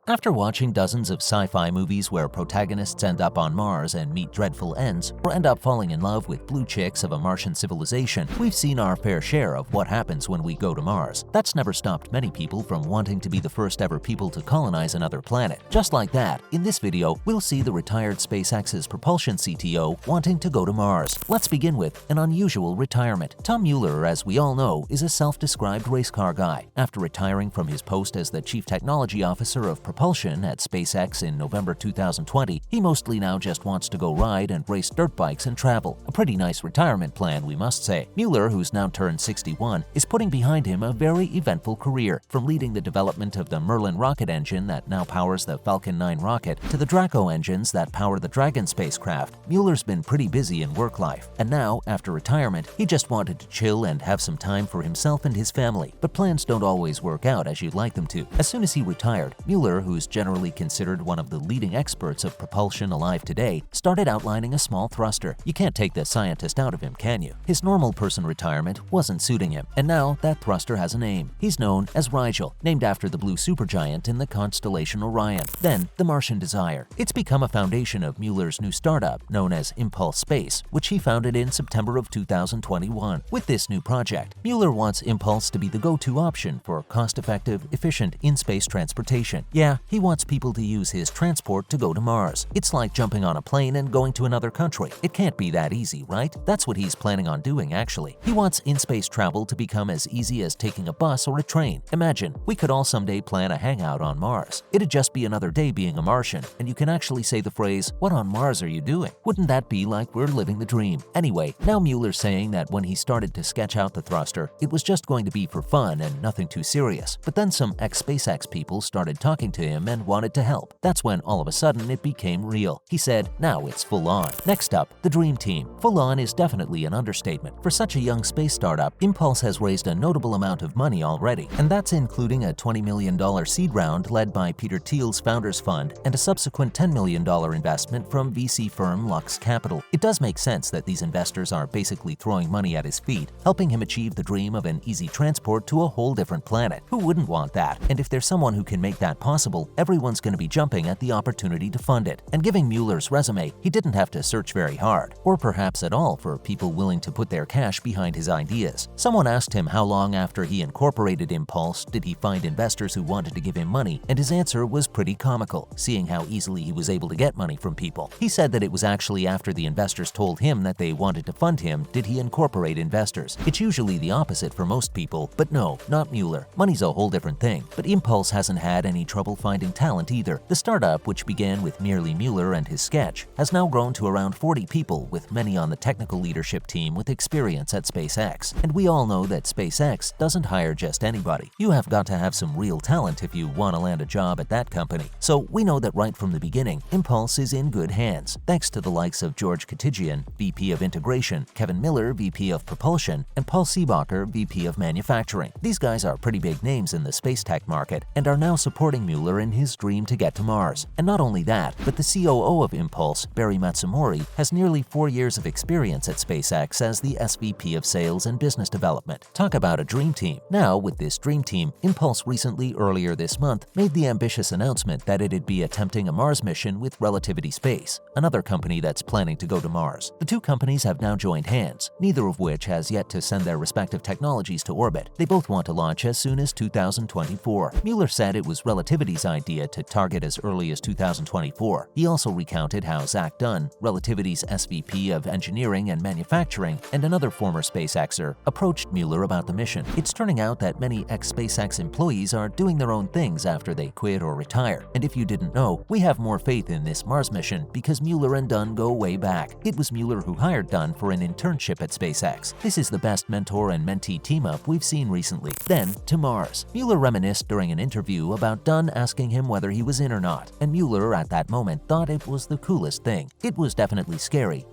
After watching dozens of sci-fi movies where protagonists end up on Mars and meet dreadful ends, or end up falling in love with blue chicks of a Martian civilization, we've seen our fair share of what happens when we go to Mars. That's never stopped many people from wanting to be the first ever people to colonize another planet. Just like that, in this video, we'll see the retired SpaceX's Propulsion CTO wanting to go to Mars. Let's begin with an unusual retirement. Tom Mueller, as we all know, is a self-described race car guy. After retiring from his post as the Chief Technology Officer of Propulsion at SpaceX in November 2020, he mostly now just wants to go ride and race dirt bikes and travel. A pretty nice retirement plan, we must say. Mueller, who's now turned 61, is putting behind him a very eventful career, from leading the development of the Merlin rocket engine that now powers the Falcon 9 rocket to the Draco engines that power the Dragon spacecraft. Mueller's been pretty busy in work life, and now, after retirement, he just wanted to chill and have some time for himself and his family. But plans don't always work out as you'd like them to. As soon as he retired, Mueller, who's generally considered one of the leading experts of propulsion alive today, started outlining a small thruster. You can't take the scientist out of him, can you? His normal person retirement wasn't suiting him, and now that thruster has a name. He's known as Rigel, named after the blue supergiant in the constellation Orion. Then, the Martian Desire. It's become a foundation of Mueller's new startup, known as Impulse Space, which he founded in September of 2021. With this new project, Mueller wants Impulse to be the go-to option for cost-effective, efficient in-space transportation. Yeah, he wants people to use his transport to go to Mars. It's like jumping on a plane and going to another country. It can't be that easy, right? That's what he's planning on doing, actually. He wants in-space travel to become as easy as taking a bus or a train. Imagine, we could all someday plan a hangout on Mars. It'd just be another day being a Martian, and you can actually say the phrase, "What on Mars are you doing?" Wouldn't that be like we're living the dream? Anyway, now Mueller's saying that when he started to sketch out the thruster, it was just going to be for fun and nothing too serious. But then some ex-SpaceX people started talking to him and wanted to help. That's when all of a sudden it became real. He said, now it's full on. Next up, the Dream Team. Full on is definitely an understatement. For such a young space startup, Impulse has raised a notable amount of money already, and that's including a $20 million seed round led by Peter Thiel's Founders Fund and a subsequent $10 million investment from VC firm Lux Capital. It does make sense that these investors are basically throwing money at his feet, helping him achieve the dream of an easy transport to a whole different planet. Who wouldn't want that? And if there's someone who can make that possible, everyone's going to be jumping at the opportunity to fund it. And given Mueller's resume, he didn't have to search very hard, or perhaps at all, for people willing to put their cash behind his ideas. Someone asked him how long after he incorporated Impulse did he find investors who wanted to give him money, and his answer was pretty comical, seeing how easily he was able to get money from people. He said that it was actually after the investors told him that they wanted to fund him did he incorporate investors. It's usually the opposite for most people, but no, not Mueller. Money's a whole different thing. But Impulse hasn't had any trouble finding talent either. The startup, which began with merely Mueller and his sketch, has now grown to around 40 people, with many on the technical leadership team with experience at SpaceX. And we all know that SpaceX doesn't hire just anybody. You have got to have some real talent if you want to land a job at that company. So we know that right from the beginning, Impulse is in good hands, thanks to the likes of George Katijian, VP of Integration, Kevin Miller, VP of Propulsion, and Paul Seebacher, VP of Manufacturing. These guys are pretty big names in the space tech market and are now supporting Mueller in his dream to get to Mars. And not only that, but the COO of Impulse, Barry Matsumori, has nearly 4 years of experience at SpaceX as the SVP of Sales and Business Development. Talk about a dream team. Now, with this dream team, Impulse recently, earlier this month, made the ambitious announcement that it'd be attempting a Mars mission with Relativity Space, another company that's planning to go to Mars. The two companies have now joined hands, neither of which has yet to send their respective technologies to orbit. They both want to launch as soon as 2024. Mueller said it was Relativity's idea to target as early as 2024. He also recounted how Zach Dunn, Relativity's SVP of Engineering and Manufacturing, and another former SpaceXer, approached Mueller about the mission. It's turning out that many ex-SpaceX employees are doing their own things after they quit or retire. And if you didn't know, we have more faith in this Mars mission because Mueller and Dunn go way back. It was Mueller who hired Dunn for an internship at SpaceX. This is the best mentor and mentee team-up we've seen recently. Then, to Mars. Mueller reminisced during an interview about Dunn asking him whether he was in or not, and Mueller at that moment thought it was the coolest thing. It was definitely scary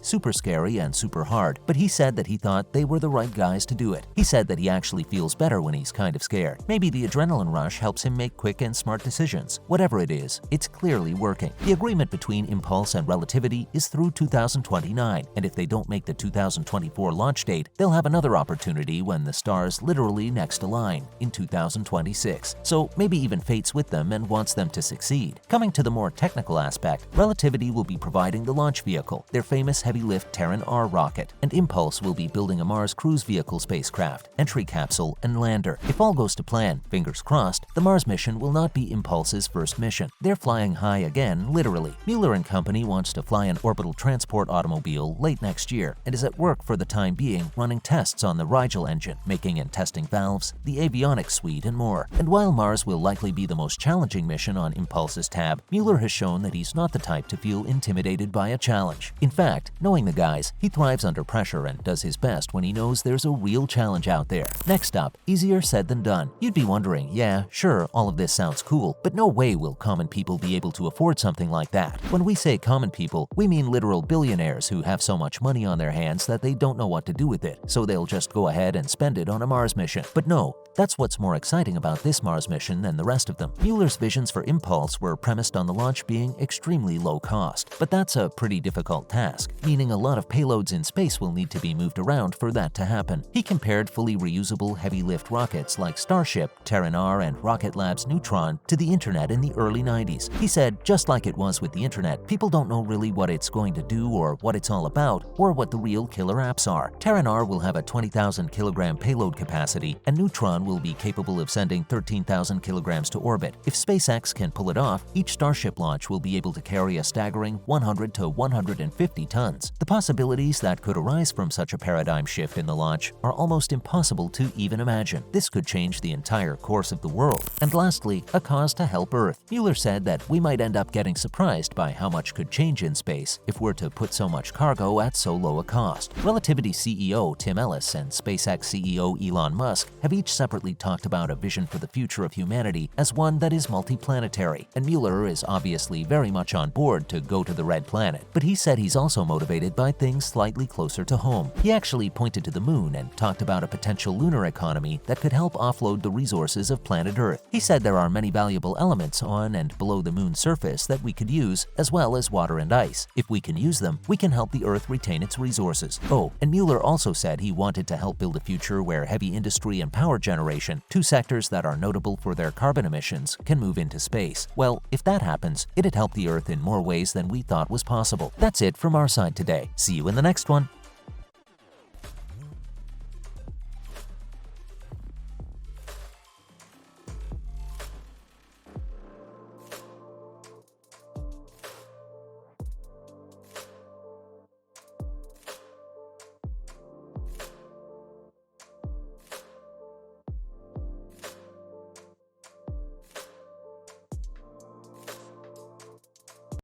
and super hard, but he said that he thought they were the right guys to do it. He said that he actually feels better when he's kind of scared. Maybe the adrenaline rush helps him make quick and smart decisions. Whatever it is, it's clearly working. The agreement between Impulse and Relativity is through 2029, and if they don't make the 2024 launch date, they'll have another opportunity when the stars literally next align in 2026. So maybe even fate's with them and and wants them to succeed. Coming to the more technical aspect, Relativity will be providing the launch vehicle, their famous heavy-lift Terran R rocket, and Impulse will be building a Mars cruise vehicle spacecraft, entry capsule, and lander. If all goes to plan, fingers crossed, the Mars mission will not be Impulse's first mission. They're flying high again, literally. Mueller and company wants to fly an orbital transport automobile late next year and is at work for the time being running tests on the Rigel engine, making and testing valves, the avionics suite, and more. And while Mars will likely be the most challenging mission on Impulse's tab, Mueller has shown that he's not the type to feel intimidated by a challenge. In fact, knowing the guys, he thrives under pressure and does his best when he knows there's a real challenge out there. Next up, easier said than done. You'd be wondering, yeah, sure, all of this sounds cool, but no way will common people be able to afford something like that. When we say common people, we mean literal billionaires who have so much money on their hands that they don't know what to do with it, so they'll just go ahead and spend it on a Mars mission. But no, that's what's more exciting about this Mars mission than the rest of them. Mueller's visions for Impulse were premised on the launch being extremely low cost, but that's a pretty difficult task, meaning a lot of payloads in space will need to be moved around for that to happen. He compared fully reusable heavy-lift rockets like Starship, Terran R, and Rocket Lab's Neutron to the internet in the early 90s. He said, just like it was with the internet, people don't know really what it's going to do or what it's all about or what the real killer apps are. Terran R will have a 20,000 kilogram payload capacity, and Neutron will be capable of sending 13,000 kilograms to orbit. If SpaceX can pull it off, each Starship launch will be able to carry a staggering 100 to 150 tons. The possibilities that could arise from such a paradigm shift in the launch are almost impossible to even imagine. This could change the entire course of the world. And lastly, a cause to help Earth. Mueller said that we might end up getting surprised by how much could change in space if we're to put so much cargo at so low a cost. Relativity CEO Tim Ellis and SpaceX CEO Elon Musk have each separately talked about a vision for the future of humanity as one that is multiplanetary, and Mueller is obviously very much on board to go to the red planet. But he said he's also motivated by things slightly closer to home. He actually pointed to the moon and talked about a potential lunar economy that could help offload the resources of planet Earth. He said there are many valuable elements on and below the moon's surface that we could use, as well as water and ice. If we can use them, we can help the Earth retain its resources. Oh, and Mueller also said he wanted to help build a future where heavy industry and power generation, two sectors that are notable for their carbon emissions, can move into space. Well, if that happens, it'd help the Earth in more ways than we thought was possible. That's it from our side today. See you in the next one.